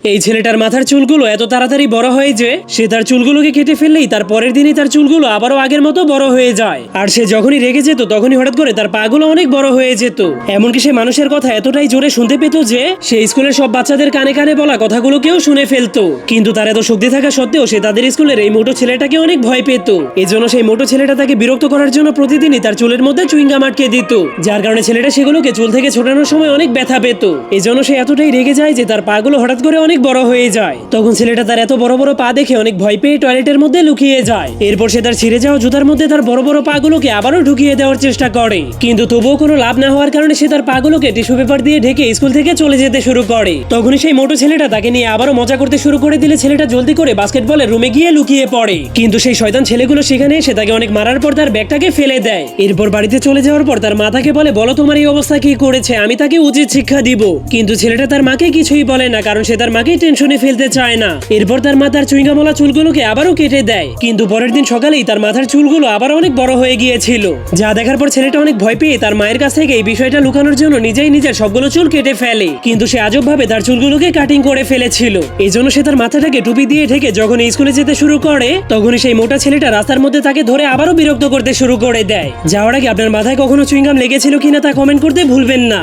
এই ছেলেটার মাথার চুলগুলো এত তাড়াতাড়ি বড় হয় যে সে তার চুলগুলোকে কেটে ফেললেই তার পরের দিনই তার চুলগুলো আবারও আগের মতো বড় হয়ে যায়। আর সে যখনই রেগে যেত তখনই হঠাৎ করে তার পাগুলো অনেক বড় হয়ে যেত। এমনকি সে মানুষের কথা এতটাই জোরে শুনতে পেত যে সে স্কুলের সব বাচ্চাদের কানে কানে বলা কথাগুলোকেও শুনে ফেলতো। কিন্তু তার এত শক্তি থাকা সত্ত্বেও সে তাদের স্কুলের এই মোটো ছেলেটাকে অনেক ভয় পেত। এজন্য সেই মোটো ছেলেটা তাকে বিরক্ত করার জন্য প্রতিদিনই তার চুলের মধ্যে চুইংগাম আটকে দিত, যার কারণে ছেলেটা সেগুলোকে চুল থেকে ছোটানোর সময় অনেক ব্যথা পেত। এজন্য সে এতটাই রেগে যায় যে তার পাগুলো হঠাৎ করে অনেক বড় হয়ে যায়। তখন ছেলেটা তার এত বড় বড় পা দেখে অনেক ভয় পেয়ে টয়লেটের মধ্যে লুকিয়ে যায়। এরপর সে তার ছিঁড়ে যাওয়া জুতার মধ্যে তার বড় বড় পাগুলোকে আবারও ঢুকিয়ে দেওয়ার চেষ্টা করে, কিন্তু তবুও কোনো লাভ না হওয়ার কারণে সে তার পাগুলোকে টিস্যু পেপার দিয়ে ঢেকে স্কুল থেকে চলে যেতে শুরু করে। তখনই সেই মোটো ছেলেটা তাকে নিয়ে আবারও মজা করতে শুরু করে দিলে ছেলেটা জলদি করে বাস্কেটবলের রুমে গিয়ে লুকিয়ে পড়ে। কিন্তু সেই শয়তান ছেলেগুলো সেখানে এসে তাকে অনেক মারার পর তার ব্যাগটাকে ফেলে দেয়। এরপর বাড়িতে চলে যাওয়ার পর তার মা তাকে বলে, বলো তোমার এই অবস্থা কি করেছে, আমি তাকে উচিত শিক্ষা দিব। কিন্তু ছেলেটা তার মাকে কিছুই বলে না, কারণ সে তার মাকেই টেনশনে ফেলতে চায় না। এরপর তার মা তার চুইংগামলা চুলগুলোকে আবারও কেটে দেয়, কিন্তু পরের দিন সকালেই তার মাথার চুলগুলো আবার অনেক বড় হয়ে গিয়েছিল। যা দেখার পর ছেলেটা অনেক ভয় পেয়ে তার মায়ের কাছ থেকে এই বিষয়টা লুকানোর জন্য নিজেই নিজের সবগুলো চুল কেটে ফেলে। কিন্তু সে আজব ভাবে তার চুলগুলোকে কাটিং করে ফেলেছিল। এই জন্য সে তার মাথাটাকে টুপি দিয়ে ঢেকে যখন স্কুলে যেতে শুরু করে তখনই সেই মোটা ছেলেটা রাস্তার মধ্যে তাকে ধরে আবারও বিরক্ত করতে শুরু করে দেয়। যাওয়ার আগে আপনার মাথায় কখনো চুইংগাম লেগেছিল কিনা তা কমেন্ট করতে ভুলবেন না।